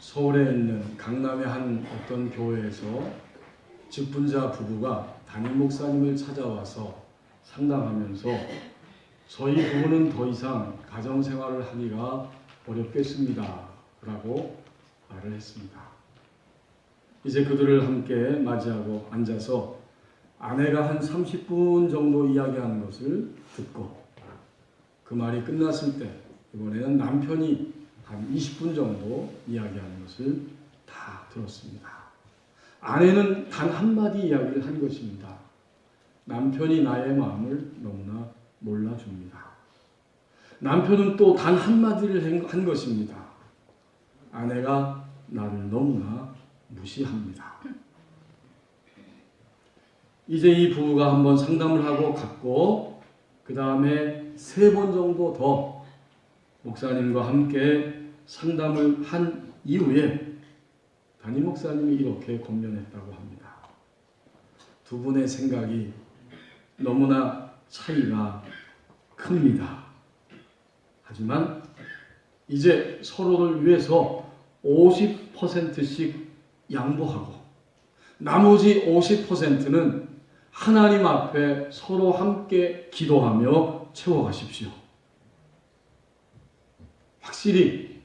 서울에 있는 강남의 한 어떤 교회에서 직분자 부부가 담임 목사님을 찾아와서 상담하면서 저희 부부는 더 이상 가정생활을 하기가 어렵겠습니다 라고 말을 했습니다. 이제 그들을 함께 맞이하고 앉아서 아내가 한 30분 정도 이야기하는 것을 듣고 그 말이 끝났을 때 이번에는 남편이 한 20분 정도 이야기하는 것을 다 들었습니다. 아내는 단 한마디 이야기를 한 것입니다. 남편이 나의 마음을 너무나 몰라줍니다. 남편은 또 단 한마디를 한 것입니다. 아내가 나를 너무나 무시합니다. 이제 이 부부가 한번 상담을 하고 갔고 그 다음에 3번 정도 더 목사님과 함께 상담을 한 이후에 담임 목사님이 이렇게 권면했다고 합니다. 두 분의 생각이 너무나 차이가 큽니다. 하지만 이제 서로를 위해서 50%씩 양보하고 나머지 50%는 하나님 앞에 서로 함께 기도하며 채워가십시오. 확실히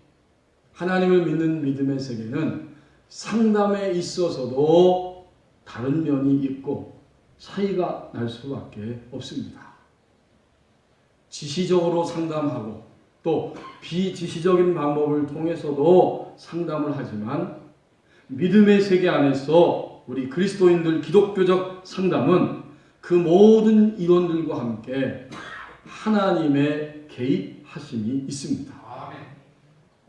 하나님을 믿는 믿음의 세계는 상담에 있어서도 다른 면이 있고 차이가 날 수밖에 없습니다. 지시적으로 상담하고 또 비지시적인 방법을 통해서도 상담을 하지만 믿음의 세계 안에서 우리 그리스도인들 기독교적 상담은 그 모든 이론들과 함께 하나님의 개입하심이 있습니다.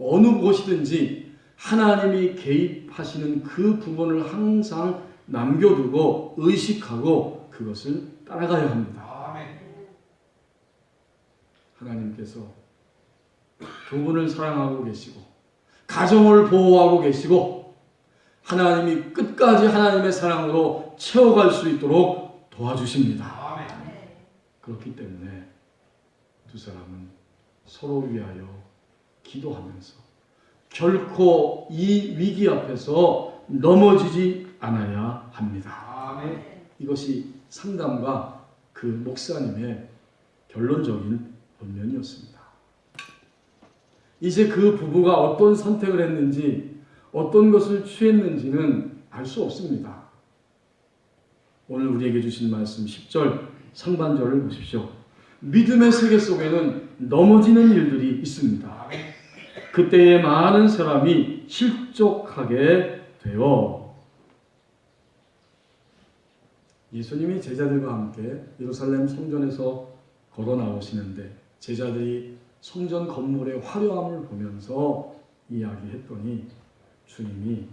어느 곳이든지 하나님이 개입하시는 그 부분을 항상 남겨두고 의식하고 그것을 따라가야 합니다. 하나님께서 두 분을 사랑하고 계시고 가정을 보호하고 계시고 하나님이 끝까지 하나님의 사랑으로 채워갈 수 있도록 도와주십니다. 그렇기 때문에 두 사람은 서로 위하여 기도하면서 결코 이 위기 앞에서 넘어지지 않아야 합니다. 이것이 상담과 그 목사님의 결론적인 본면이었습니다. 이제 그 부부가 어떤 선택을 했는지 어떤 것을 취했는지는 알 수 없습니다. 오늘 우리에게 주신 말씀 10절 상반절을 보십시오. 믿음의 세계 속에는 넘어지는 일들이 있습니다. 그때에 많은 사람이 실족하게 되어 예수님이 제자들과 함께 예루살렘 성전에서 걸어 나오시는데 제자들이 성전 건물의 화려함을 보면서 이야기했더니 주님이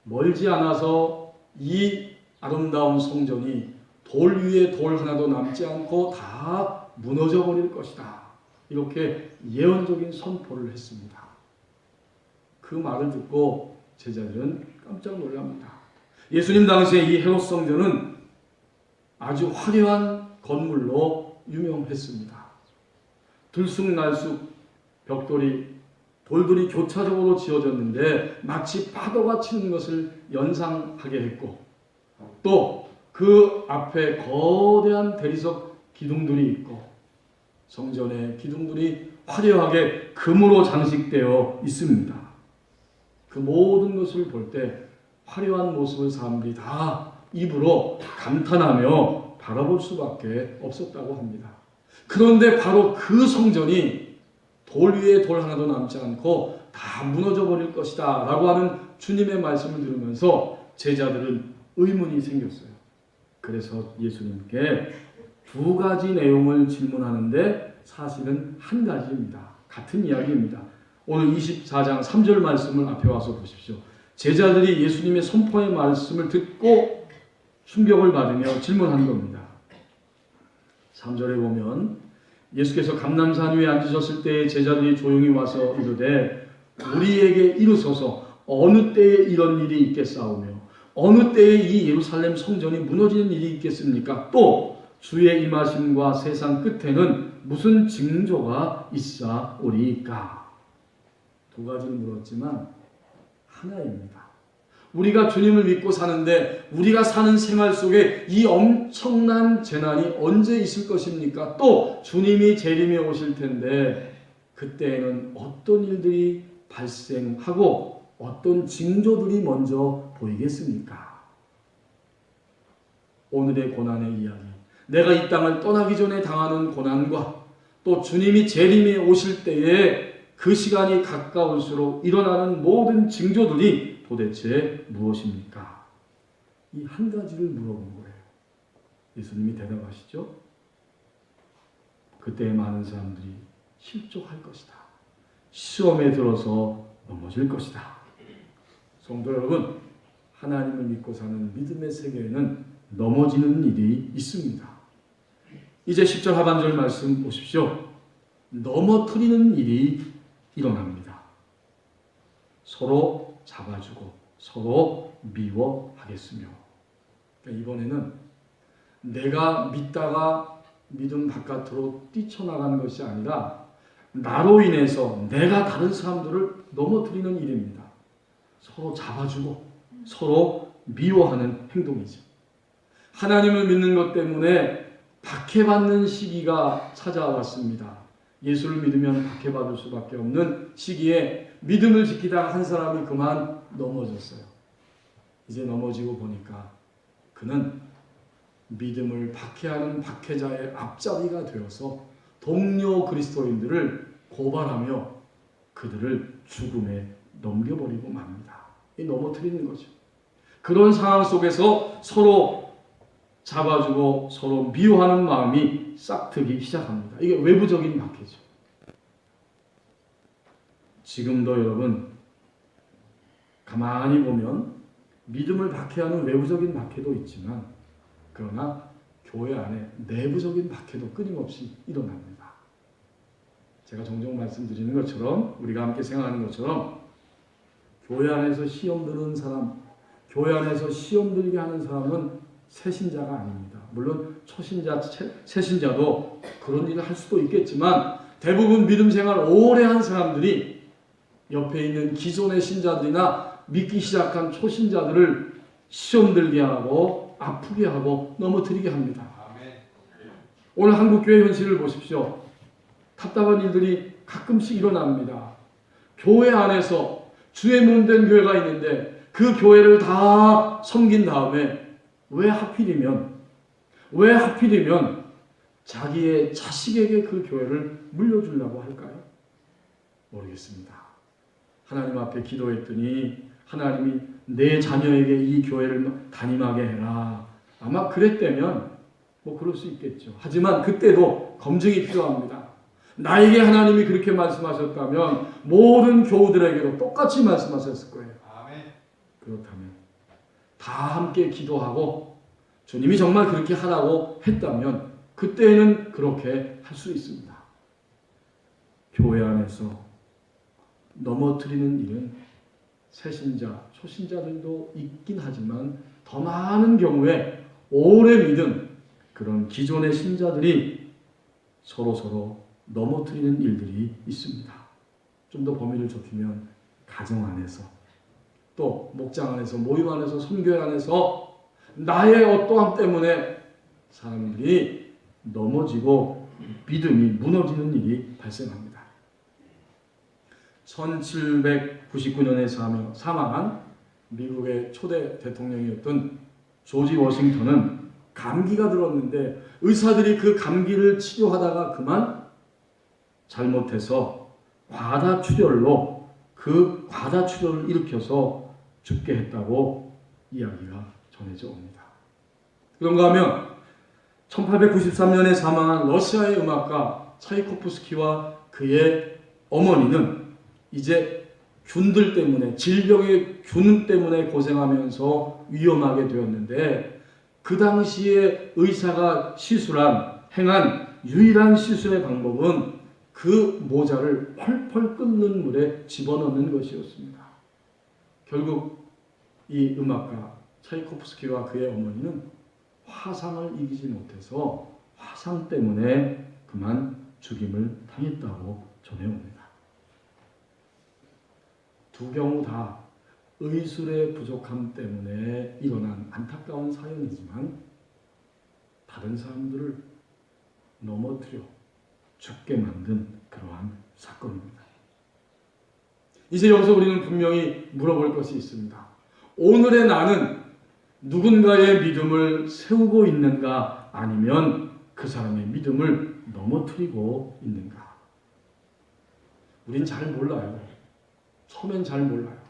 멀지 않아서 이 아름다운 성전이 돌 위에 돌 하나도 남지 않고 다 무너져 버릴 것이다. 이렇게 예언적인 선포를 했습니다. 그 말을 듣고 제자들은 깜짝 놀랍니다. 예수님 당시에 이 헤롯 성전은 아주 화려한 건물로 유명했습니다. 들쑥날쑥 벽돌이 돌들이 교차적으로 지어졌는데 마치 파도가 치는 것을 연상하게 했고 또 그 앞에 거대한 대리석 기둥들이 있고 성전의 기둥들이 화려하게 금으로 장식되어 있습니다. 그 모든 것을 볼 때 화려한 모습을 사람들이 다 입으로 감탄하며 바라볼 수밖에 없었다고 합니다. 그런데 바로 그 성전이 돌 위에 돌 하나도 남지 않고 다 무너져 버릴 것이다 라고 하는 주님의 말씀을 들으면서 제자들은 의문이 생겼어요. 그래서 예수님께 2가지 내용을 질문하는데 사실은 한 가지입니다. 같은 이야기입니다. 오늘 24장 3절 말씀을 앞에 와서 보십시오. 제자들이 예수님의 선포의 말씀을 듣고 충격을 받으며 질문한 겁니다. 3절에 보면 예수께서 감람산 위에 앉으셨을 때에 제자들이 조용히 와서 이르되 우리에게 이르소서 어느 때에 이런 일이 있겠사오며 어느 때에 이 예루살렘 성전이 무너지는 일이 있겠습니까? 또 주의 임하심과 세상 끝에는 무슨 징조가 있사오리까? 2가지를 물었지만 하나입니다. 우리가 주님을 믿고 사는데 우리가 사는 생활 속에 이 엄청난 재난이 언제 있을 것입니까? 또 주님이 재림에 오실 텐데 그때에는 어떤 일들이 발생하고 어떤 징조들이 먼저 보이겠습니까? 오늘의 고난의 이야기, 내가 이 땅을 떠나기 전에 당하는 고난과 또 주님이 재림에 오실 때에 그 시간이 가까울수록 일어나는 모든 징조들이 도대체 무엇입니까? 이 한 가지를 물어본 거예요. 예수님이 대답하시죠. 그때 많은 사람들이 실족할 것이다. 시험에 들어서 넘어질 것이다. 성도 여러분, 하나님을 믿고 사는 믿음의 세계에는 넘어지는 일이 있습니다. 이제 10절 하반절 말씀 보십시오. 넘어뜨리는 일이 일어납니다. 서로 잡아주고 서로 미워하겠으며. 그러니까 이번에는 내가 믿다가 믿음 바깥으로 뛰쳐나가는 것이 아니라 나로 인해서 내가 다른 사람들을 넘어뜨리는 일입니다. 서로 잡아주고 서로 미워하는 행동이죠. 하나님을 믿는 것 때문에 박해받는 시기가 찾아왔습니다. 예수를 믿으면 박해받을 수밖에 없는 시기에 믿음을 지키다가 한 사람이 그만 넘어졌어요. 이제 넘어지고 보니까 그는 믿음을 박해하는 박해자의 앞자리가 되어서 동료 그리스도인들을 고발하며 그들을 죽음에 넘겨버리고 맙니다. 이 넘어뜨리는 거죠. 그런 상황 속에서 서로 잡아주고 서로 미워하는 마음이 싹트기 시작합니다. 이게 외부적인 박해죠. 지금도 여러분 가만히 보면 믿음을 박해하는 외부적인 박해도 있지만 그러나 교회 안에 내부적인 박해도 끊임없이 일어납니다. 제가 종종 말씀드리는 것처럼 우리가 함께 생각하는 것처럼 교회 안에서 시험 드는 사람, 교회 안에서 시험 들게 하는 사람은 새신자가 아닙니다. 물론 초신자, 새신자도 그런 일을 할 수도 있겠지만 대부분 믿음 생활 오래 한 사람들이 옆에 있는 기존의 신자들이나 믿기 시작한 초신자들을 시험 들게 하고 아프게 하고 넘어뜨리게 합니다. 오늘 한국교회 현실을 보십시오. 답답한 일들이 가끔씩 일어납니다. 교회 안에서 주의 몸된 교회가 있는데 그 교회를 다 섬긴 다음에 왜 하필이면 자기의 자식에게 그 교회를 물려주려고 할까요? 모르겠습니다. 하나님 앞에 기도했더니 하나님이 내 자녀에게 이 교회를 담임하게 해라. 아마 그랬다면 뭐 그럴 수 있겠죠. 하지만 그때도 검증이 필요합니다. 나에게 하나님이 그렇게 말씀하셨다면 모든 교우들에게도 똑같이 말씀하셨을 거예요. 그렇다면 다 함께 기도하고 주님이 정말 그렇게 하라고 했다면 그때는 그렇게 할 수 있습니다. 교회 안에서 넘어뜨리는 일은 새신자, 초신자들도 있긴 하지만 더 많은 경우에 오래 믿은 그런 기존의 신자들이 서로 넘어뜨리는 일들이 있습니다. 좀 더 범위를 좁히면 가정 안에서 또 목장 안에서 모임 안에서 선교회 안에서 나의 어떠함 때문에 사람들이 넘어지고 믿음이 무너지는 일이 발생합니다. 1799년에 사망한 미국의 초대 대통령이었던 조지 워싱턴은 감기가 들었는데 의사들이 그 감기를 치료하다가 그만 잘못해서 과다출혈로 그 과다출혈을 일으켜서 죽게 했다고 이야기가 전해져 옵니다. 그런가 하면 1893년에 사망한 러시아의 음악가 차이코프스키와 그의 어머니는 이제 균들 때문에 질병의 균 때문에 고생하면서 위험하게 되었는데 그 당시에 의사가 행한 유일한 시술의 방법은 그 모자를 펄펄 끓는 물에 집어넣는 것이었습니다. 결국 이 음악가 차이코프스키와 그의 어머니는 화상을 이기지 못해서 화상 때문에 그만 죽임을 당했다고 전해옵니다. 두 경우 다 의술의 부족함 때문에 일어난 안타까운 사연이지만 다른 사람들을 넘어뜨려 죽게 만든 그러한 사건입니다. 이제 여기서 우리는 분명히 물어볼 것이 있습니다. 오늘의 나는 누군가의 믿음을 세우고 있는가, 아니면 그 사람의 믿음을 넘어뜨리고 있는가? 우린 잘 몰라요. 처음엔 잘 몰라요.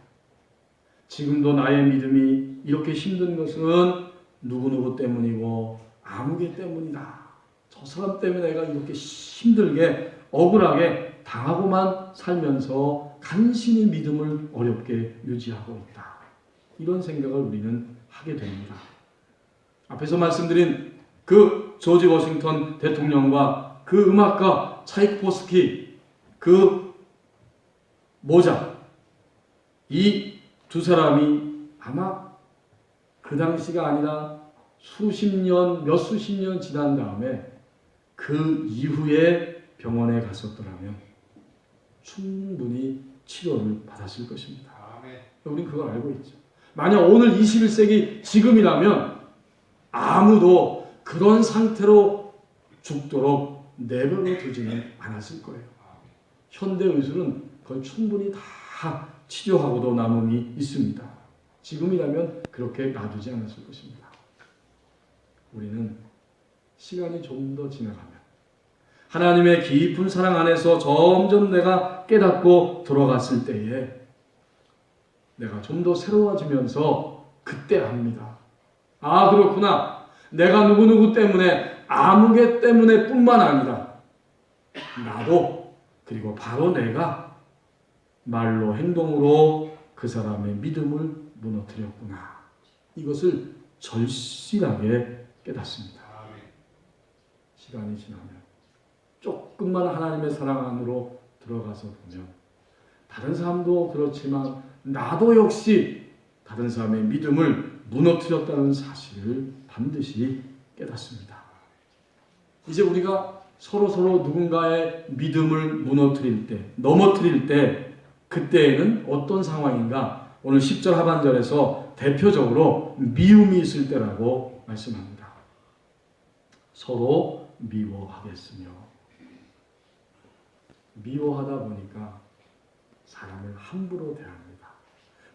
지금도 나의 믿음이 이렇게 힘든 것은 누구누구 때문이고 아무개 때문이다. 저 사람 때문에 내가 이렇게 힘들게 억울하게 당하고만 살면서 간신히 믿음을 어렵게 유지하고 있다. 이런 생각을 우리는 하게 됩니다. 앞에서 말씀드린 그 조지 워싱턴 대통령과 그 음악가 차이코프스키, 그 모자, 이 두 사람이 아마 그 당시가 아니라 수십 년, 몇 수십 년 지난 다음에 그 이후에 병원에 갔었더라면 충분히 치료를 받았을 것입니다. 우리는 그걸 알고 있죠. 만약 오늘 21세기 지금이라면 아무도 그런 상태로 죽도록 내버려 두지는 않았을 거예요. 현대의술은 그걸 충분히 다 치료하고도 남음이 있습니다. 지금이라면 그렇게 놔두지 않았을 것입니다. 우리는 시간이 좀 더 지나가면 하나님의 깊은 사랑 안에서 점점 내가 깨닫고 들어갔을 때에 내가 좀 더 새로워지면서 그때 압니다. 아, 그렇구나. 내가 누구누구 때문에, 아무개 때문에 뿐만 아니라 나도, 그리고 바로 내가 말로 행동으로 그 사람의 믿음을 무너뜨렸구나. 이것을 절실하게 깨닫습니다. 시간이 지나면 조금만 하나님의 사랑 안으로 들어가서 보면 다른 사람도 그렇지만 나도 역시 다른 사람의 믿음을 무너뜨렸다는 사실을 반드시 깨닫습니다. 이제 우리가 서로 누군가의 믿음을 무너뜨릴 때, 넘어뜨릴 때, 그때에는 어떤 상황인가? 오늘 10절 하반절에서 대표적으로 미움이 있을 때라고 말씀합니다. 서로 미워하겠으며, 미워하다 보니까 사람을 함부로 대합니다.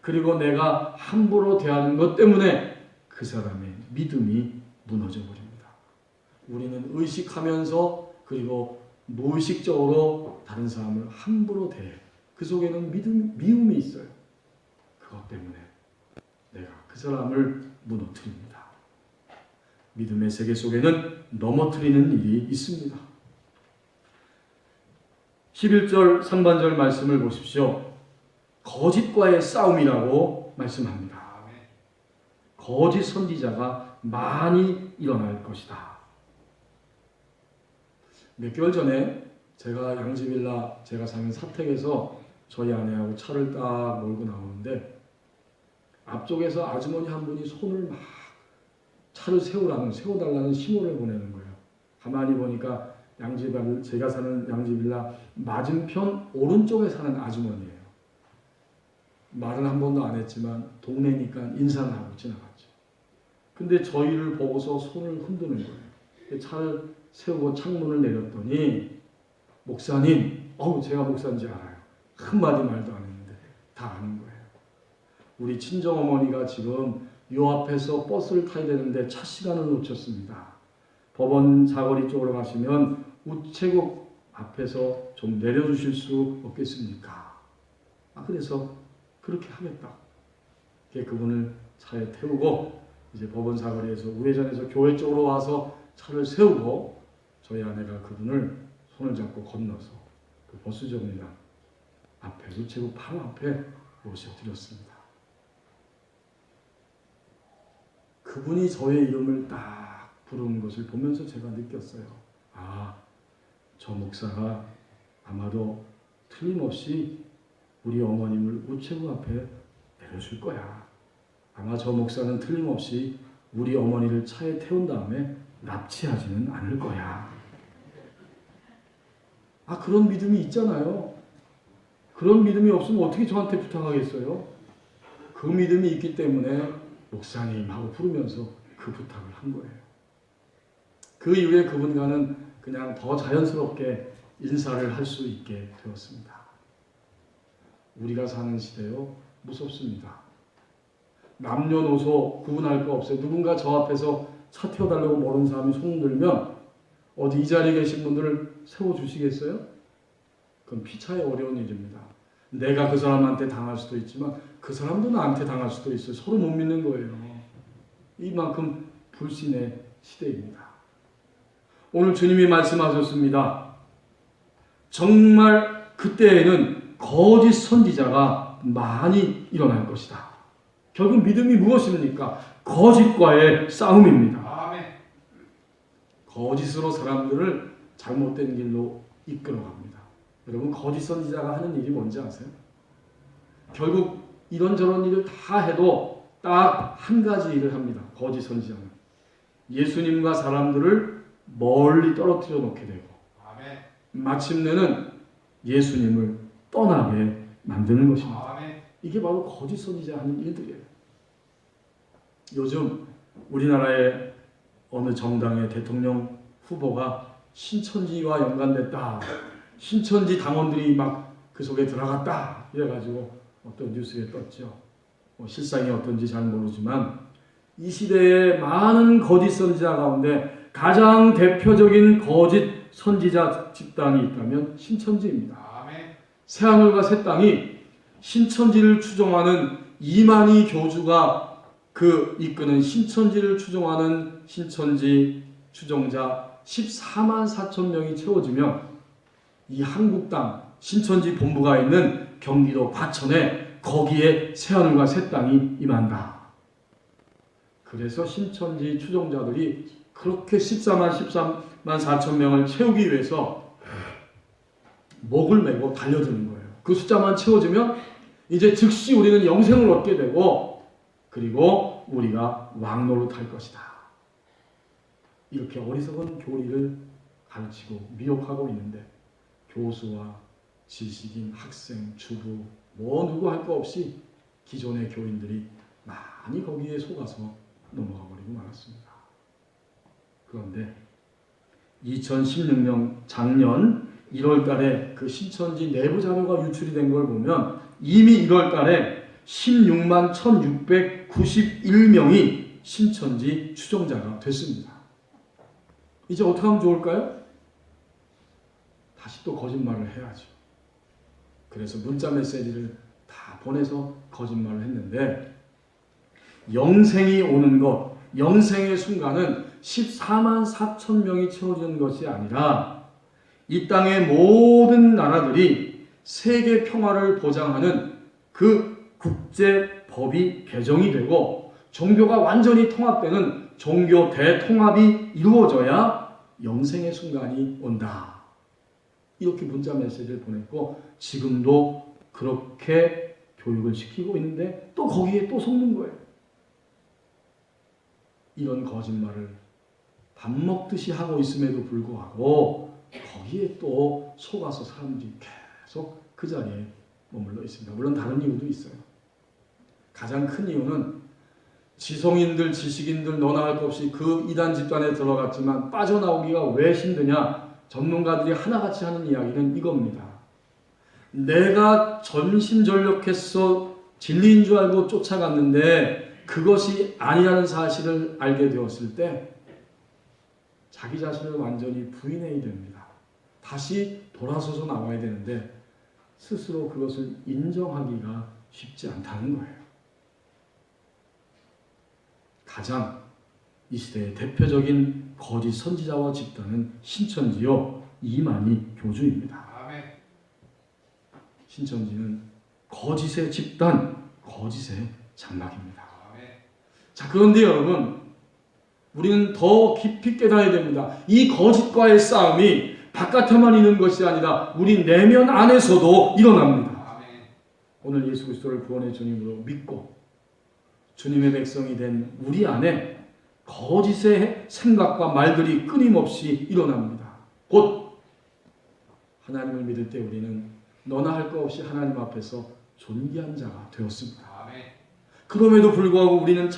그리고 내가 함부로 대하는 것 때문에 그 사람의 믿음이 무너져 버립니다. 우리는 의식하면서 그리고 무의식적으로 다른 사람을 함부로 대해. 그 속에는 미움이 있어요. 그것 때문에 내가 그 사람을 무너뜨립니다. 믿음의 세계 속에는 넘어뜨리는 일이 있습니다. 11절 상반절 말씀을 보십시오. 거짓과의 싸움이라고 말씀합니다. 거짓 선지자가 많이 일어날 것이다. 몇 개월 전에 제가 양지빌라, 제가 사는 사택에서 저희 아내하고 차를 딱 몰고 나오는데 앞쪽에서 아주머니 한 분이 손을 막 차를 세워달라는 신호를 보내는 거예요. 가만히 보니까 제가 사는 양지빌라 맞은편 오른쪽에 사는 아주머니예요. 말은 한 번도 안 했지만 동네니까 인사를 하고 지나갔죠. 근데 저희를 보고서 손을 흔드는 거예요. 차를 세우고 창문을 내렸더니 목사님, 제가 목사인지 알아요. 한마디 말도 안 했는데 다 아는 거예요. 우리 친정어머니가 지금 요 앞에서 버스를 타야 되는데 차 시간을 놓쳤습니다. 법원 사거리 쪽으로 가시면 우체국 앞에서 좀 내려주실 수 없겠습니까? 그래서 그렇게 하겠다. 그분을 차에 태우고 이제 법원 사거리에서 우회전해서 교회 쪽으로 와서 차를 세우고 저희 아내가 그분을 손을 잡고 건너서 그 버스 정류장 앞에, 우체국 바로 앞에 모셔드렸습니다. 그분이 저의 이름을 딱 부르는 것을 보면서 제가 느꼈어요. 저 목사가 아마도 틀림없이 우리 어머님을 우체국 앞에 내려줄 거야. 아마 저 목사는 틀림없이 우리 어머니를 차에 태운 다음에 납치하지는 않을 거야. 그런 믿음이 있잖아요. 그런 믿음이 없으면 어떻게 저한테 부탁하겠어요? 그 믿음이 있기 때문에 목사님하고 부르면서 그 부탁을 한 거예요. 그 이후에 그분과는 그냥 더 자연스럽게 인사를 할 수 있게 되었습니다. 우리가 사는 시대요, 무섭습니다. 남녀노소 구분할 거 없어요. 누군가 저 앞에서 차 태워달라고 모르는 사람이 손 들면 어디 이 자리에 계신 분들을 세워주시겠어요? 그건 피차의 어려운 일입니다. 내가 그 사람한테 당할 수도 있지만 그 사람도 나한테 당할 수도 있어요. 서로 못 믿는 거예요. 이만큼 불신의 시대입니다. 오늘 주님이 말씀하셨습니다. 정말 그때에는 거짓 선지자가 많이 일어날 것이다. 결국 믿음이 무엇입니까? 거짓과의 싸움입니다. 아멘. 거짓으로 사람들을 잘못된 길로 이끌어갑니다. 여러분, 거짓 선지자가 하는 일이 뭔지 아세요? 결국 이런저런 일을 다 해도 딱 한 가지 일을 합니다. 거짓 선지자는 예수님과 사람들을 멀리 떨어뜨려 놓게 되고 아멘. 마침내는 예수님을 떠나게 만드는 것입니다. 아멘. 이게 바로 거짓 선지자 하는 일들이에요. 요즘 우리나라의 어느 정당의 대통령 후보가 신천지와 연관됐다. 신천지 당원들이 막 그 속에 들어갔다. 이래가지고 어떤 뉴스에 떴죠. 실상이 어떤지 잘 모르지만 이 시대의 많은 거짓 선지자 가운데 가장 대표적인 거짓 선지자 집단이 있다면 신천지입니다. 아멘. 새하늘과 새 땅이 신천지를 추종하는 이만희 교주가 그 이끄는 신천지를 추종하는 신천지 추종자 14만 4천 명이 채워지면 이 한국당 신천지 본부가 있는 경기도 과천에 거기에 새하늘과 새 땅이 임한다. 그래서 신천지 추종자들이 그렇게 14만 4천 명을 채우기 위해서 목을 메고 달려드는 거예요. 그 숫자만 채워지면 이제 즉시 우리는 영생을 얻게 되고 그리고 우리가 왕노릇할 것이다. 이렇게 어리석은 교리를 가르치고 미혹하고 있는데 교수와 지식인, 학생, 주부 뭐 누구 할 거 없이 기존의 교인들이 많이 거기에 속아서 넘어가 버리고 말았습니다. 그런데 2016년 작년 1월 달에 그 신천지 내부 자료가 유출이 된 걸 보면 이미 1월 달에 16만 1691명이 신천지 추종자가 됐습니다. 이제 어떻게 하면 좋을까요? 다시 또 거짓말을 해야죠. 그래서 문자 메시지를 다 보내서 거짓말을 했는데 영생이 오는 것, 영생의 순간은 14만 4천 명이 채워지는 것이 아니라 이 땅의 모든 나라들이 세계 평화를 보장하는 그 국제 법이 개정이 되고 종교가 완전히 통합되는 종교 대통합이 이루어져야 영생의 순간이 온다. 이렇게 문자 메시지를 보냈고 지금도 그렇게 교육을 시키고 있는데 또 거기에 또 속는 거예요. 이런 거짓말을 밥 먹듯이 하고 있음에도 불구하고 거기에 또 속아서 사람들이 계속 그 자리에 머물러 있습니다. 물론 다른 이유도 있어요. 가장 큰 이유는 지성인들, 지식인들 너나 할 것 없이 그 이단 집단에 들어갔지만 빠져나오기가 왜 힘드냐? 전문가들이 하나같이 하는 이야기는 이겁니다. 내가 전심전력해서 진리인 줄 알고 쫓아갔는데 그것이 아니라는 사실을 알게 되었을 때 자기 자신을 완전히 부인해야 됩니다. 다시 돌아서서 나와야 되는데 스스로 그것을 인정하기가 쉽지 않다는 거예요. 가장 이 시대의 대표적인 거짓 선지자와 집단은 신천지요 이만희 교주입니다. 아멘. 신천지는 거짓의 집단, 거짓의 장막입니다. 아멘. 자, 그런데 여러분, 우리는 더 깊이 깨달아야 됩니다. 이 거짓과의 싸움이 바깥에만 있는 것이 아니라 우리 내면 안에서도 일어납니다. 아멘. 오늘 예수 그리스도를 구원의 주님으로 믿고 주님의 백성이 된 우리 안에 거짓의 생각과 말들이 끊임없이 일어납니다. 곧 하나님을 믿을 때 우리는 너나 할 것 없이 하나님 앞에서 존귀한 자가 되었습니다. 아멘. 그럼에도 불구하고 우리는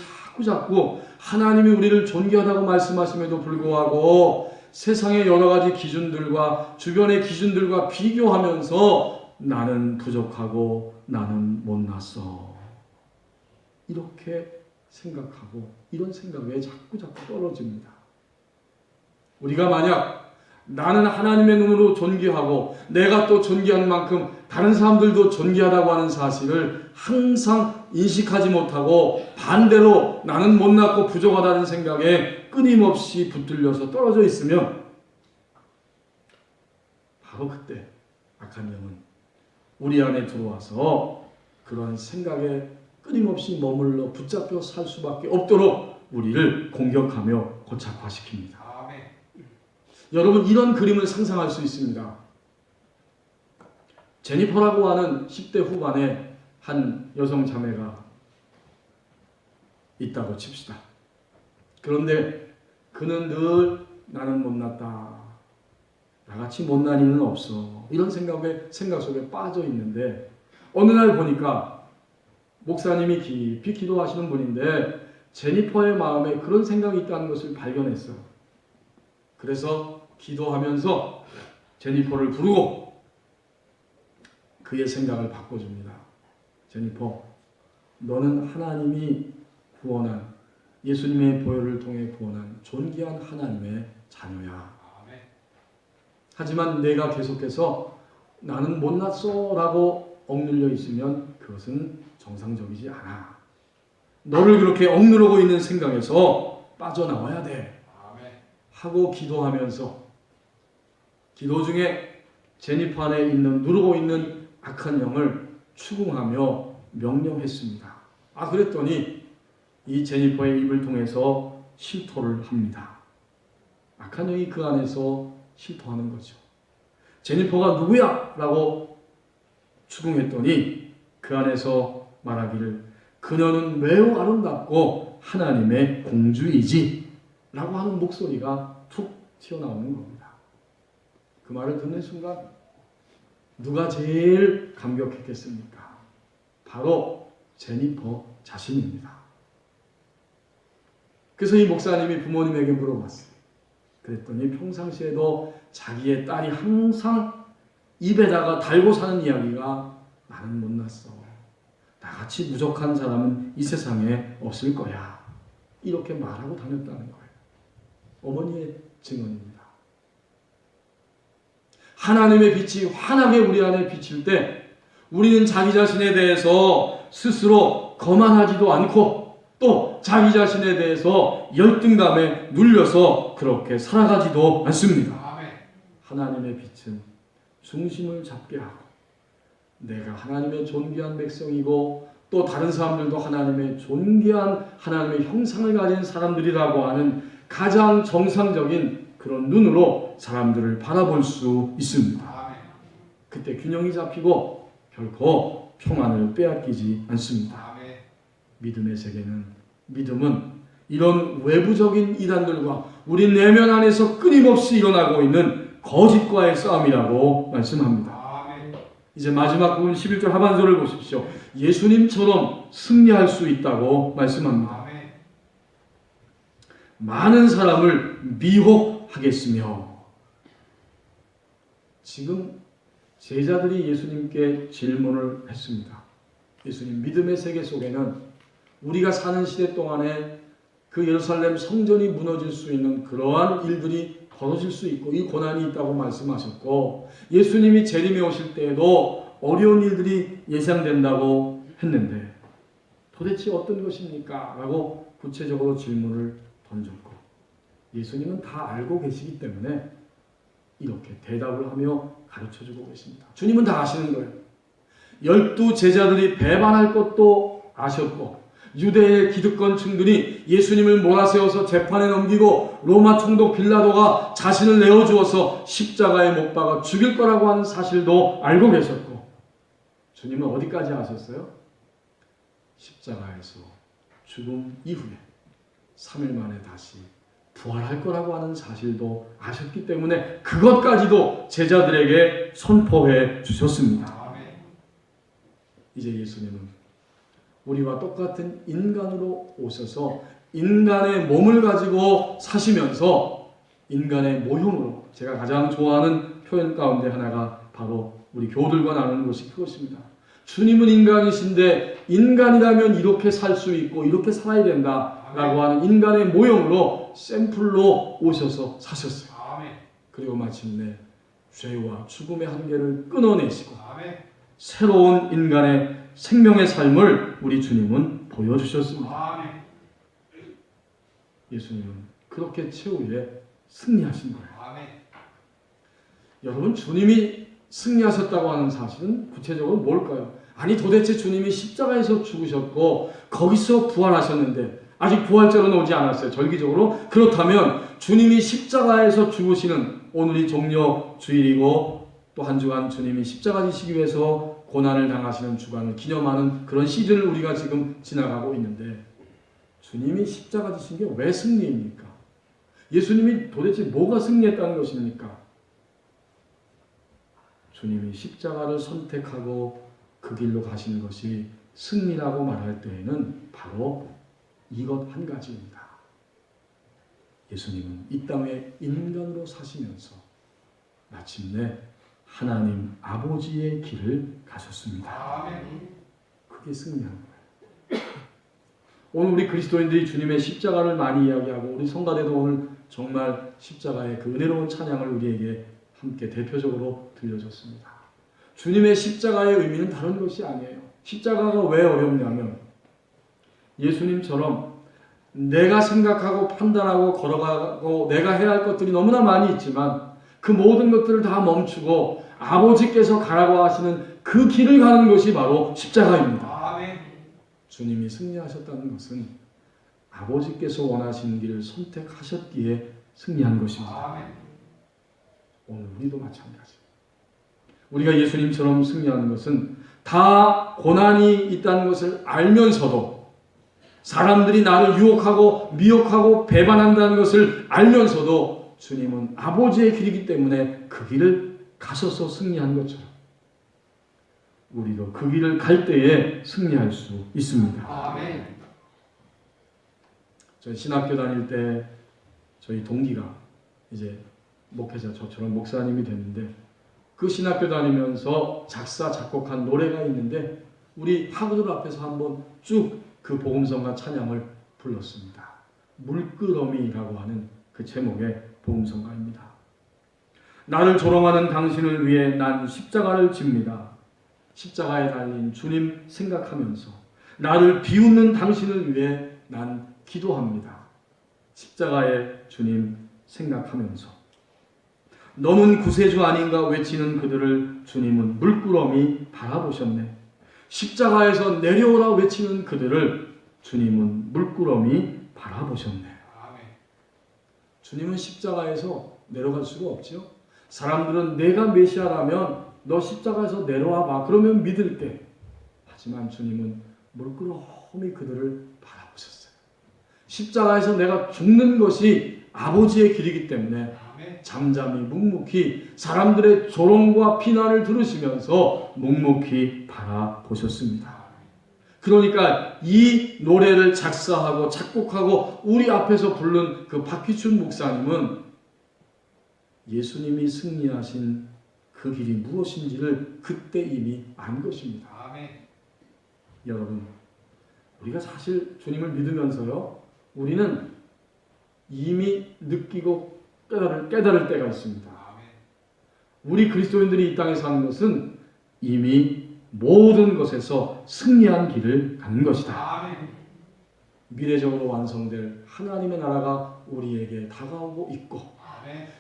자꾸 하나님이 우리를 존귀하다고 말씀하심에도 불구하고 세상의 여러 가지 기준들과 주변의 기준들과 비교하면서 나는 부족하고 나는 못났어. 이렇게 생각하고 이런 생각에 자꾸 떨어집니다. 우리가 만약 나는 하나님의 눈으로 존귀하고 내가 또 존귀한 만큼 다른 사람들도 존귀하다고 하는 사실을 항상 인식하지 못하고 반대로 나는 못났고 부족하다는 생각에 끊임없이 붙들려서 떨어져 있으면 바로 그때 악한 영은 우리 안에 들어와서 그러한 생각에 끊임없이 머물러 붙잡혀 살 수밖에 없도록 우리를 공격하며 고착화시킵니다. 여러분, 이런 그림을 상상할 수 있습니다. 제니퍼라고 하는 10대 후반의 한 여성 자매가 있다고 칩시다. 그런데 그는 늘 나는 못났다. 나같이 못난 이는 없어. 이런 생각 속에 빠져 있는데 어느 날 보니까 목사님이 깊이 기도하시는 분인데 제니퍼의 마음에 그런 생각이 있다는 것을 발견했어요. 그래서 기도하면서 제니퍼를 부르고 그의 생각을 바꿔줍니다. 제니퍼, 너는 하나님이 구원한 예수님의 보혈을 통해 구원한 존귀한 하나님의 자녀야. 하지만 내가 계속해서 나는 못났어 라고 억눌려 있으면 그것은 정상적이지 않아. 너를 그렇게 억누르고 있는 생각에서 빠져나와야 돼. 하고 기도하면서 기도 중에 제니퍼 안에 누르고 있는 악한 영을 추궁하며 명령했습니다. 그랬더니 이 제니퍼의 입을 통해서 실토를 합니다. 악한 영이 그 안에서 실토하는 거죠. 제니퍼가 누구야? 라고 추궁했더니 그 안에서 말하기를 그녀는 매우 아름답고 하나님의 공주이지 라고 하는 목소리가 툭 튀어나오는 겁니다. 그 말을 듣는 순간 누가 제일 감격했겠습니까? 바로 제니퍼 자신입니다. 그래서 이 목사님이 부모님에게 물어봤어요. 그랬더니 평상시에도 자기의 딸이 항상 입에다가 달고 사는 이야기가 나는 못났어. 나같이 부족한 사람은 이 세상에 없을 거야. 이렇게 말하고 다녔다는 거예요. 어머니의 증언입니다. 하나님의 빛이 환하게 우리 안에 비칠 때 우리는 자기 자신에 대해서 스스로 거만하지도 않고 또 자기 자신에 대해서 열등감에 눌려서 그렇게 살아가지도 않습니다. 하나님의 빛은 중심을 잡게 하고 내가 하나님의 존귀한 백성이고 또 다른 사람들도 하나님의 존귀한 하나님의 형상을 가진 사람들이라고 하는 가장 정상적인 그런 눈으로 사람들을 바라볼 수 있습니다. 그때 균형이 잡히고 결코 평안을 빼앗기지 않습니다. 믿음의 세계는 믿음은 이런 외부적인 이단들과 우리 내면 안에서 끊임없이 일어나고 있는 거짓과의 싸움이라고 말씀합니다. 이제 마지막 부분 11절 하반절을 보십시오. 예수님처럼 승리할 수 있다고 말씀합니다. 많은 사람을 미혹하겠으며 지금 제자들이 예수님께 질문을 했습니다. 예수님, 믿음의 세계 속에는 우리가 사는 시대 동안에 그 예루살렘 성전이 무너질 수 있는 그러한 일들이 벌어질 수 있고 이 고난이 있다고 말씀하셨고 예수님이 재림에 오실 때에도 어려운 일들이 예상된다고 했는데 도대체 어떤 것입니까? 라고 구체적으로 질문을 던졌고 예수님은 다 알고 계시기 때문에 이렇게 대답을 하며 가르쳐주고 계십니다. 주님은 다 아시는 거예요. 12 제자들이 배반할 것도 아셨고 유대의 기득권층들이 예수님을 몰아세워서 재판에 넘기고 로마 총독 빌라도가 자신을 내어주어서 십자가에 못 박아 죽일 거라고 하는 사실도 알고 계셨고 주님은 어디까지 아셨어요? 십자가에서 죽음 이후에 3일 만에 다시 부활할 거라고 하는 사실도 아셨기 때문에 그것까지도 제자들에게 선포해 주셨습니다. 이제 예수님은 우리와 똑같은 인간으로 오셔서 인간의 몸을 가지고 사시면서 인간의 모형으로, 제가 가장 좋아하는 표현 가운데 하나가 바로 우리 교우들과 나누는 것이 그것입니다. 주님은 인간이신데 인간이라면 이렇게 살 수 있고 이렇게 살아야 된다라고 하는 인간의 모형으로 샘플로 오셔서 사셨어요. 그리고 마침내 죄와 죽음의 한계를 끊어내시고 새로운 인간의 생명의 삶을 우리 주님은 보여주셨습니다. 예수님은 그렇게 최후에 승리하신 거예요. 여러분, 주님이 승리하셨다고 하는 사실은 구체적으로 뭘까요? 아니, 도대체 주님이 십자가에서 죽으셨고 거기서 부활하셨는데 아직 부활절은 오지 않았어요. 절기적으로. 그렇다면 주님이 십자가에서 죽으시는, 오늘이 종려 주일이고 또 한 주간 주님이 십자가 지시기 위해서 고난을 당하시는 주간을 기념하는 그런 시즌을 우리가 지금 지나가고 있는데, 주님이 십자가 지신 게 왜 승리입니까? 예수님이 도대체 뭐가 승리했다는 것입니까? 주님이 십자가를 선택하고 그 길로 가시는 것이 승리라고 말할 때에는 바로 이것 한 가지입니다. 예수님은 이 땅에 인간으로 사시면서 마침내 하나님 아버지의 길을 가셨습니다. 그게 승리한 거예요. 오늘 우리 그리스도인들이 주님의 십자가를 많이 이야기하고 우리 성가대도 오늘 정말 십자가의 그 은혜로운 찬양을 우리에게 함께 대표적으로 들려줬습니다. 주님의 십자가의 의미는 다른 것이 아니에요. 십자가가 왜 어렵냐면 예수님처럼 내가 생각하고 판단하고 걸어가고 내가 해야 할 것들이 너무나 많이 있지만 그 모든 것들을 다 멈추고 아버지께서 가라고 하시는 그 길을 가는 것이 바로 십자가입니다. 아멘. 주님이 승리하셨다는 것은 아버지께서 원하시는 길을 선택하셨기에 승리한 것입니다. 아멘. 오늘 우리도 마찬가지. 우리가 예수님처럼 승리하는 것은 다 고난이 있다는 것을 알면서도, 사람들이 나를 유혹하고 미혹하고 배반한다는 것을 알면서도 주님은 아버지의 길이기 때문에 그 길을 가셔서 승리한 것처럼 우리도 그 길을 갈 때에 승리할 수 있습니다. 아멘. 저희 신학교 다닐 때 저희 동기가 이제 목회자, 저처럼 목사님이 됐는데 그 신학교 다니면서 작사 작곡한 노래가 있는데 우리 학우들 앞에서 한번 쭉 그 복음성가 찬양을 불렀습니다. 물끄러미라고 하는 그 제목의 복음성가입니다. 나를 조롱하는 당신을 위해 난 십자가를 집니다. 십자가에 달린 주님 생각하면서 나를 비웃는 당신을 위해 난 기도합니다. 십자가의 주님 생각하면서 너는 구세주 아닌가 외치는 그들을 주님은 물끄러미 바라보셨네. 십자가에서 내려오라 외치는 그들을 주님은 물끄러미 바라보셨네. 주님은 십자가에서 내려갈 수가 없죠. 사람들은 내가 메시아라면 너 십자가에서 내려와 봐. 그러면 믿을게. 하지만 주님은 물끄러미 그들을 바라보셨어요. 십자가에서 내가 죽는 것이 아버지의 길이기 때문에 잠잠히 묵묵히 사람들의 조롱과 비난을 들으시면서 묵묵히 바라보셨습니다. 그러니까 이 노래를 작사하고 작곡하고 우리 앞에서 부른 그 박희춘 목사님은 예수님이 승리하신 그 길이 무엇인지를 그때 이미 안 것입니다. 아멘. 여러분, 우리가 사실 주님을 믿으면서요, 우리는 이미 느끼고 깨달을 때가 있습니다. 우리 그리스도인들이 이 땅에 사는 것은 이미 모든 것에서 승리한 길을 가는 것이다. 미래적으로 완성될 하나님의 나라가 우리에게 다가오고 있고,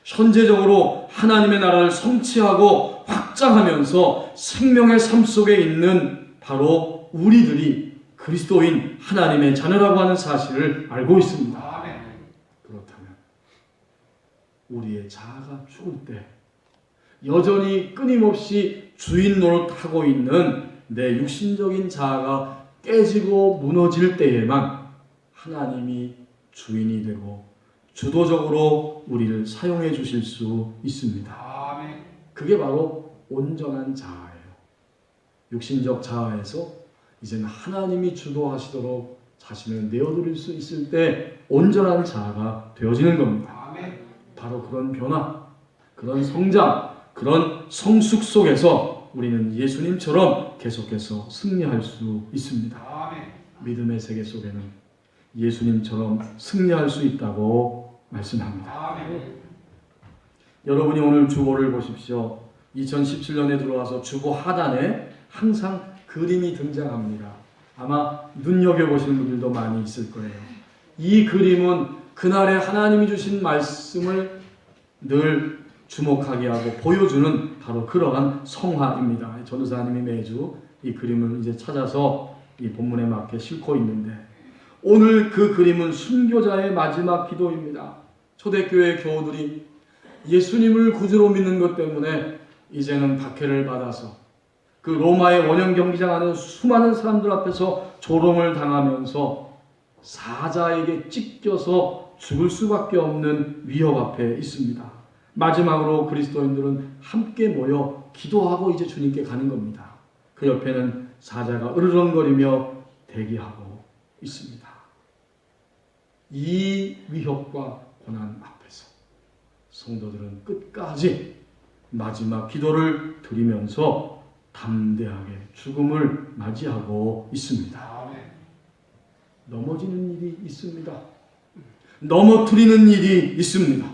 현재적으로 하나님의 나라를 성취하고 확장하면서 생명의 삶 속에 있는 바로 우리들이 그리스도인 하나님의 자녀라고 하는 사실을 알고 있습니다. 우리의 자아가 죽을 때 여전히 끊임없이 주인 노릇하고 있는 내 육신적인 자아가 깨지고 무너질 때에만 하나님이 주인이 되고 주도적으로 우리를 사용해 주실 수 있습니다. 그게 바로 온전한 자아예요. 육신적 자아에서 이제는 하나님이 주도하시도록 자신을 내어드릴 수 있을 때 온전한 자아가 되어지는 겁니다. 바로 그런 변화, 그런 성장, 그런 성숙 속에서 우리는 예수님처럼 계속해서 승리할 수 있습니다. 믿음의 세계 속에는 예수님처럼 승리할 수 있다고 말씀합니다. 여러분이 오늘 주보를 보십시오. 2017년에 들어와서 주보 하단에 항상 그림이 등장합니다. 아마 눈여겨보시는 분들도 많이 있을 거예요. 이 그림은 그날에 하나님이 주신 말씀을 늘 주목하게 하고 보여주는 바로 그러한 성화입니다. 전도사님이 매주 이 그림을 이제 찾아서 이 본문에 맞게 싣고 있는데, 오늘 그 그림은 순교자의 마지막 기도입니다. 초대교회 교우들이 예수님을 구주로 믿는 것 때문에 이제는 박해를 받아서 그 로마의 원형 경기장 안에 수많은 사람들 앞에서 조롱을 당하면서 사자에게 찢겨서 죽을 수밖에 없는 위협 앞에 있습니다. 마지막으로 그리스도인들은 함께 모여 기도하고 이제 주님께 가는 겁니다. 그 옆에는 사자가 으르렁거리며 대기하고 있습니다. 이 위협과 고난 앞에서 성도들은 끝까지 마지막 기도를 드리면서 담대하게 죽음을 맞이하고 있습니다. 넘어지는 일이 있습니다. 넘어뜨리는 일이 있습니다.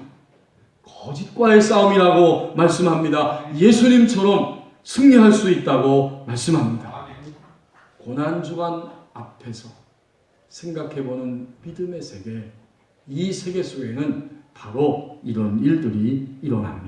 거짓과의 싸움이라고 말씀합니다. 예수님처럼 승리할 수 있다고 말씀합니다. 고난주간 앞에서 생각해보는 믿음의 세계, 이 세계 속에는 바로 이런 일들이 일어납니다.